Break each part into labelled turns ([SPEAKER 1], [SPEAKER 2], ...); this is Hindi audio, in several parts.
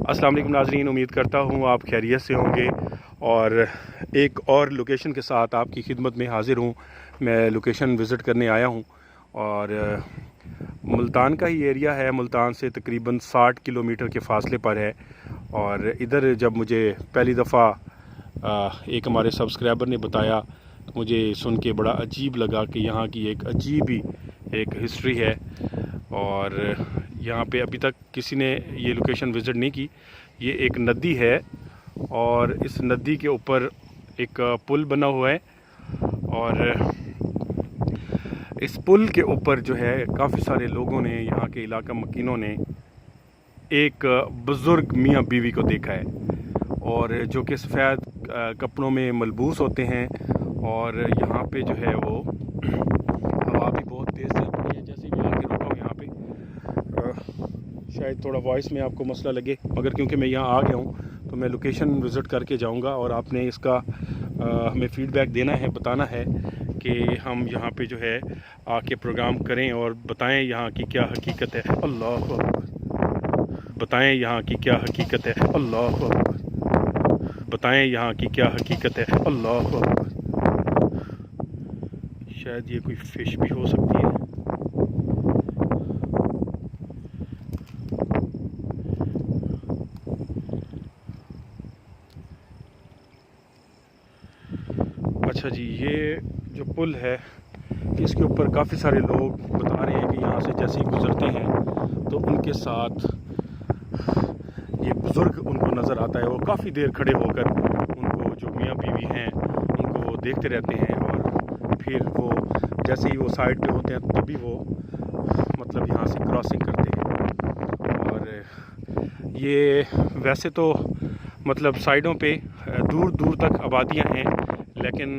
[SPEAKER 1] अस्सलाम वालेकुम नाज़रीन, उम्मीद करता हूँ आप खैरियत से होंगे। और एक और लोकेशन के साथ आपकी खिदमत में हाज़िर हूँ। मैं लोकेशन विज़िट करने आया हूँ और मुल्तान का ही एरिया है। मुल्तान से तकरीबन 60 किलोमीटर के फ़ासले पर है। और इधर जब मुझे पहली दफ़ा एक हमारे सब्सक्राइबर ने बताया तो मुझे सुन के बड़ा अजीब लगा कि यहाँ की एक अजीब ही एक हिस्ट्री है। और यहाँ पे अभी तक किसी ने ये लोकेशन विज़िट नहीं की। ये एक नदी है और इस नदी के ऊपर एक पुल बना हुआ है। और इस पुल के ऊपर जो है काफ़ी सारे लोगों ने, यहाँ के इलाका मकीनों ने, एक बुज़ुर्ग मियाँ बीवी को देखा है और जो कि सफ़ेद कपड़ों में मलबूस होते हैं। और यहाँ पे जो है वो हवा भी बहुत तेज़ चल रही है। जैसे मैं आके रुका हूँ यहाँ पे, शायद थोड़ा वॉइस में आपको मसला लगे, मगर क्योंकि मैं यहाँ आ गया हूँ तो मैं लोकेशन विज़िट करके जाऊँगा और आपने इसका हमें फ़ीडबैक देना है, बताना है कि हम यहाँ पे जो है आके प्रोग्राम करें और बताएं यहाँ की क्या हकीकत है। अल्लाह अकबर। बताएं यहाँ की क्या हकीकत है। अल्लाह अकबर। बताएं यहाँ की क्या हकीकत है। अल्लाह अकबर। शायद ये कोई फ़िश भी हो सकती है। अच्छा जी, ये जो पुल है इसके ऊपर काफ़ी सारे लोग बता रहे हैं कि यहाँ से जैसे ही गुज़रते हैं तो उनके साथ ये बुज़ुर्ग उनको नज़र आता है। वो काफ़ी देर खड़े होकर उनको, जो मियाँ बीवी हैं, उनको वो देखते रहते हैं। और फिर वो जैसे ही वो साइड पे होते हैं तभी वो मतलब यहाँ से क्रॉसिंग करते हैं। और ये वैसे तो मतलब साइडों पे दूर दूर तक आबादियाँ हैं, लेकिन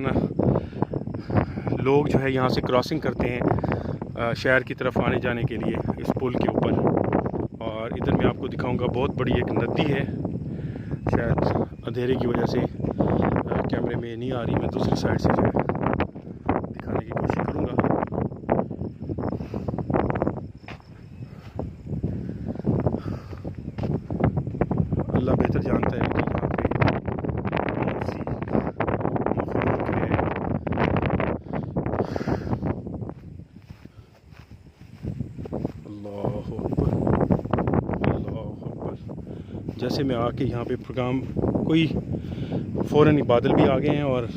[SPEAKER 1] लोग जो है यहाँ से क्रॉसिंग करते हैं शहर की तरफ आने जाने के लिए इस पुल के ऊपर। और इधर मैं आपको दिखाऊंगा, बहुत बड़ी एक नदी है। शायद अंधेरे की वजह से कैमरे में नहीं आ रही, मैं दूसरी साइड से जो है दिखाने की कोशिश करूँगा। अल्लाह बेहतर जानता है कि यहाँ पे कौन सी मखलूक है। अल्लाह अकबर, अल्लाह अकबर। जैसे मैं आके यहाँ पे प्रोग्राम, कोई फ़ौरन ही बादल भी आ गए हैं और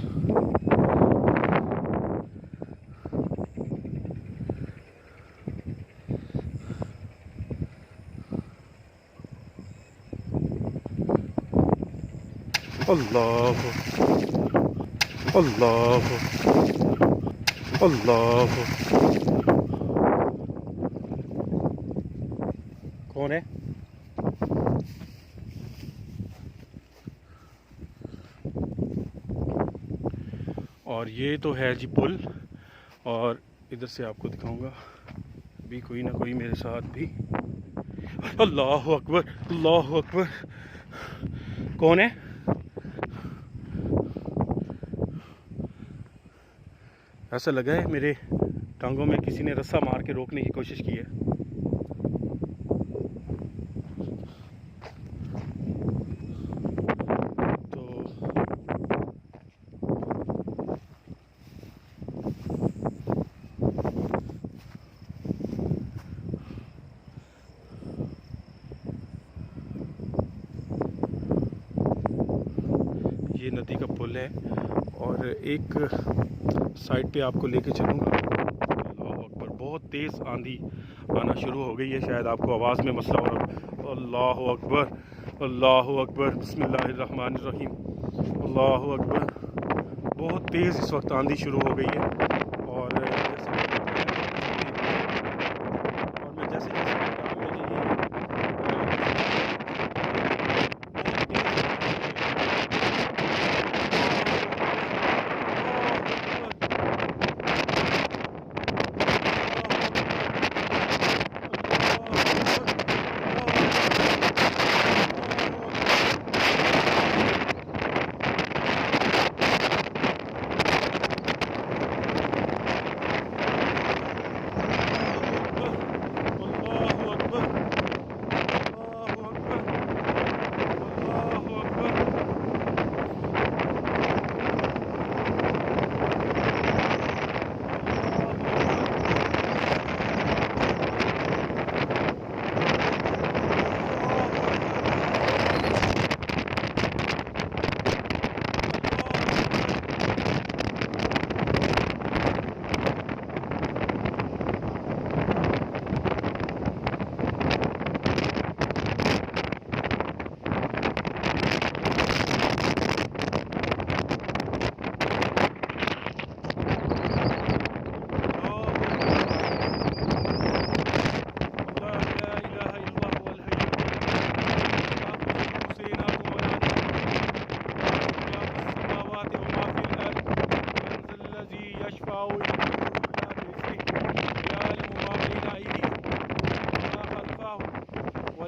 [SPEAKER 1] अल्लाह अल्लाह अल्लाह। कौन है? और ये तो है जी पुल। और इधर से आपको दिखाऊंगा भी कोई ना कोई मेरे साथ भी। अल्लाह अकबर, अल्लाह अकबर। कौन है? ऐसा लगा है मेरे टांगों में किसी ने रस्सा मार के रोकने की कोशिश की है। तो ये नदी का पुल है और एक साइड पे आपको लेके चलूँगा। अल्लाह अकबर, बहुत तेज़ आंधी आना शुरू हो गई है। शायद आपको आवाज़ में मसला हो रहा। अल्लाह अकबर, अल्लाह अकबर, बिस्मिल्लाहिर्रहमानिर्रहीम, अल्लाह अकबर। बहुत तेज़ इस वक्त आंधी शुरू हो गई है। और जैसे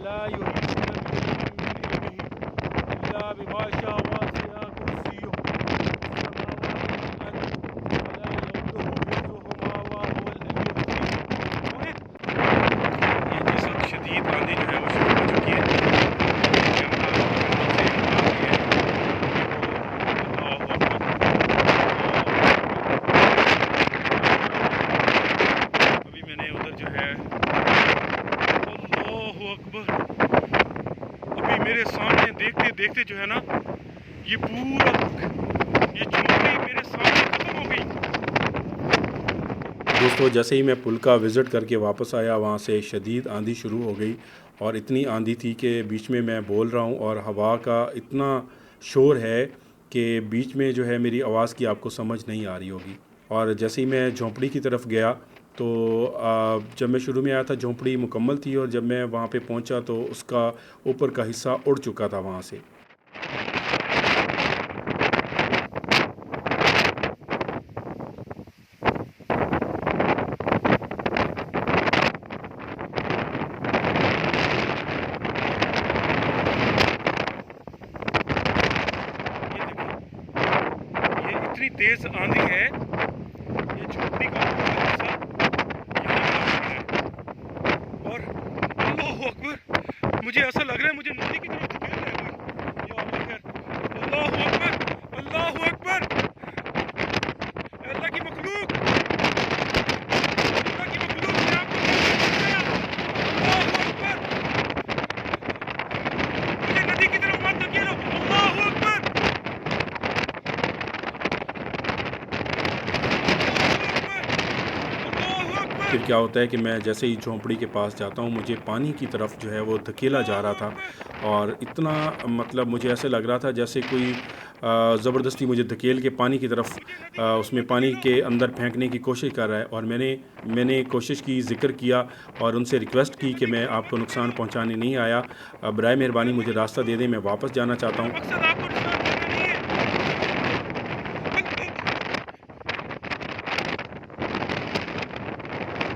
[SPEAKER 1] वला युहीतूना बिशैइन मिन इल्मिही इल्ला बिमा शाअ वसिअ कुर्सियुहु अस्समावाति वल अर्द वला यऊदुहु हिफ्ज़ुहुमा व हुवल अलिय्युल अज़ीम। ये जिस वक्त शदीद आंधी जो है वो शुरू हो चुकी है। अभी मैंने उधर जो है अल्लाहु अकबर, अभी मेरे सामने देखते देखते जो है ना ये पूरा ये झोपड़ी मेरे सामने खत्म हो गई। दोस्तों जैसे ही मैं पुल का विज़िट करके वापस आया वहाँ से शदीद आंधी शुरू हो गई और इतनी आंधी थी कि बीच में मैं बोल रहा हूँ और हवा का इतना शोर है कि बीच में जो है मेरी आवाज़ की आपको समझ नहीं आ रही होगी। और जैसे ही मैं झोंपड़ी की तरफ गया तो जब मैं शुरू में आया था झोंपड़ी मुकम्मल थी और जब मैं वहाँ पे पहुँचा तो उसका ऊपर का हिस्सा उड़ चुका था वहाँ से। इतनी तेज आंधी है, ये झोपड़ी का हिस्सा है और अल्लाहु अकबर, मुझे ऐसा लग रहा है मुझे नदी की तरफ धकेल रहा है कोई। या अल्लाहु अकबर, अल्लाहु अकबर, अल्लाह की मखलूक, अल्लाह की मखलूक, मैं आपको अल्लाहु अकबर, मुझे नदी की तरफ मत धकेलो, अल्लाहु अकबर। फिर क्या होता है कि मैं जैसे ही झोंपड़ी के पास जाता हूँ मुझे पानी की तरफ जो है वो धकेला जा रहा था और इतना मतलब मुझे ऐसे लग रहा था जैसे कोई ज़बरदस्ती मुझे धकेल के पानी की तरफ उसमें पानी के अंदर फेंकने की कोशिश कर रहा है। और मैंने कोशिश की, ज़िक्र किया और उनसे रिक्वेस्ट की कि मैं आपको नुकसान पहुँचाने नहीं आया, बराए मेहरबानी मुझे रास्ता दे दें, मैं वापस जाना चाहता हूँ।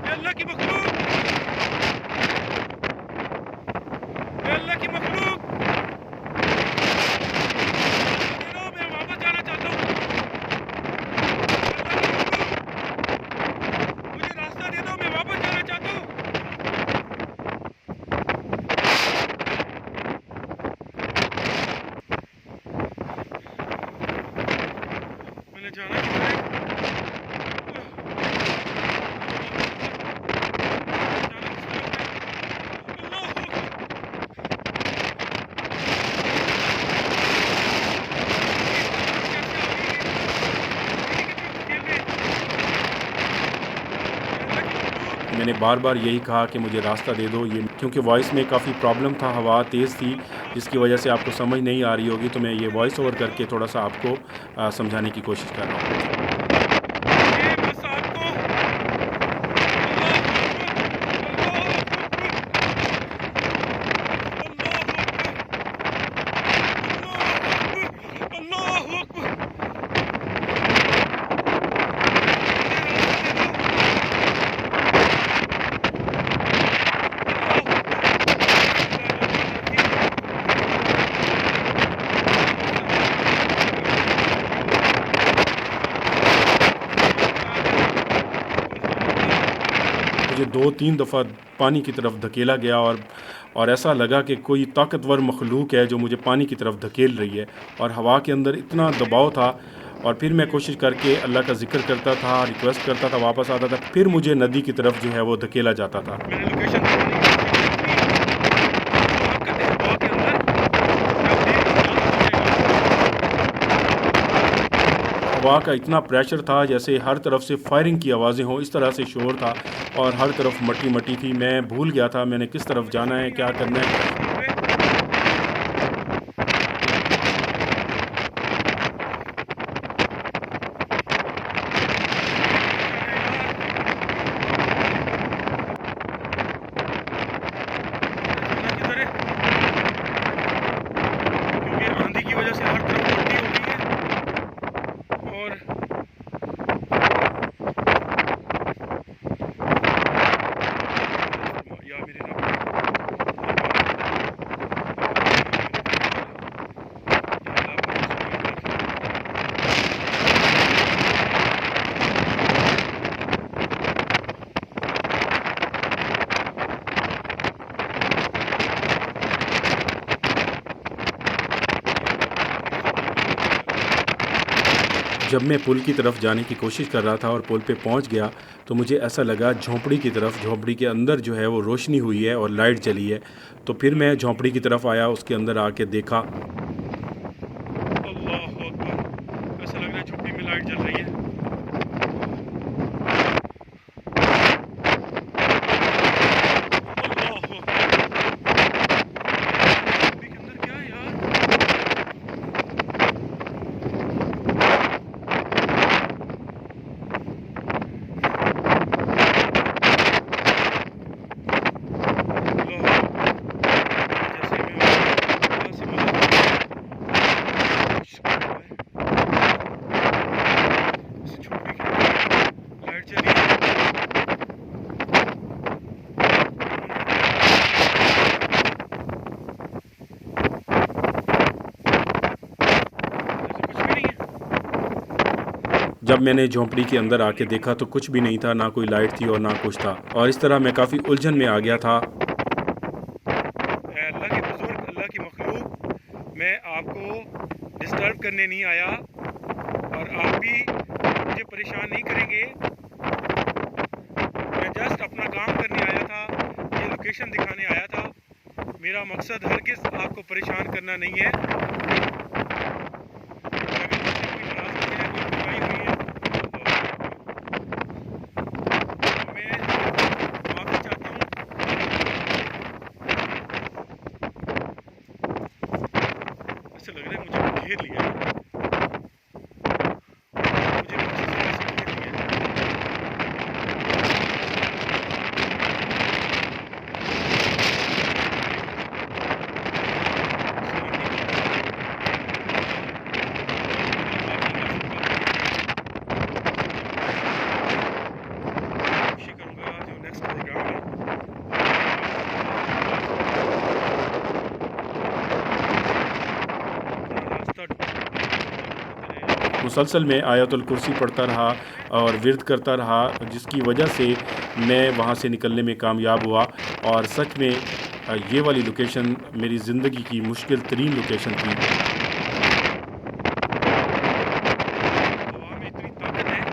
[SPEAKER 1] अल्लाह की मखलूक, अल्लाह की मखलूक, मैं वापस जाना चाहता हूँ। मुझे रास्ता दे दो, मैं वापस जाना चाहता हूँ। मैंने जाना किधर है? मैंने बार बार यही कहा कि मुझे रास्ता दे दो, ये क्योंकि वॉइस में काफ़ी प्रॉब्लम था, हवा तेज़ थी जिसकी वजह से आपको समझ नहीं आ रही होगी, तो मैं ये वॉइस ओवर करके थोड़ा सा आपको समझाने की कोशिश कर रहा हूँ। मुझे 2-3 दफ़ा पानी की तरफ धकेला गया और ऐसा लगा कि कोई ताकतवर मखलूक है जो मुझे पानी की तरफ धकेल रही है और हवा के अंदर इतना दबाव था। और फिर मैं कोशिश करके अल्लाह का जिक्र करता था, रिक्वेस्ट करता था, वापस आता था, फिर मुझे नदी की तरफ जो है वो धकेला जाता था। हवा का इतना प्रेशर था जैसे हर तरफ से फायरिंग की आवाज़ें हों, इस तरह से शोर था और हर तरफ मट्टी मट्टी थी। मैं भूल गया था मैंने किस तरफ जाना है, क्या करना है। आंधी की वजह से हर तरफ मट्टी हो गई है और या मेरे जब मैं पुल की तरफ जाने की कोशिश कर रहा था और पुल पे पहुंच गया तो मुझे ऐसा लगा झोंपड़ी की तरफ, झोंपड़ी के अंदर जो है वो रोशनी हुई है और लाइट जली है। तो फिर मैं झोंपड़ी की तरफ आया, उसके अंदर आके देखा। अल्लाह अकबर, ऐसा लग रहा है झोंपड़ी में लाइट जल रही है। जब मैंने झोंपड़ी के अंदर आके देखा तो कुछ भी नहीं था, ना कोई लाइट थी और ना कुछ था, और इस तरह मैं काफ़ी उलझन में आ गया था। अल्लाह के बुजुर्ग, अल्लाह की मखलूक, मैं आपको डिस्टर्ब करने नहीं आया और आप भी मुझे परेशान नहीं करेंगे। मैं जस्ट अपना काम करने आया था, ये लोकेशन दिखाने आया था। मेरा मकसद हरगिज़ आपको परेशान करना नहीं है। ऐसा लग रहा है मुझे घेर लिया है। मुझे किसी से ऐसे घेर लिया है। कोशिश करूँगा जो नेक्स्ट प्रोग्राम है मुसलसल मैं आयतुल कुर्सी पढ़ता रहा और विर्द करता रहा, जिसकी वजह से मैं वहाँ से निकलने में कामयाब हुआ। और सच में ये वाली लोकेशन मेरी ज़िंदगी की मुश्किल तरीन लोकेशन थी। हवा में इतनी ताकत है।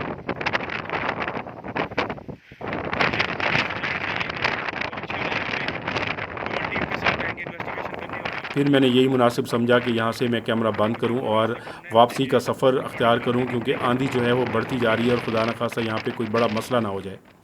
[SPEAKER 1] फिर मैंने यही मुनासिब समझा कि यहाँ से मैं कैमरा बंद करूँ और वापसी का सफ़र अख्तियार करूँ, क्योंकि आंधी जो है वो बढ़ती जा रही है और खुदा न खासा यहाँ पे कोई बड़ा मसला ना हो जाए।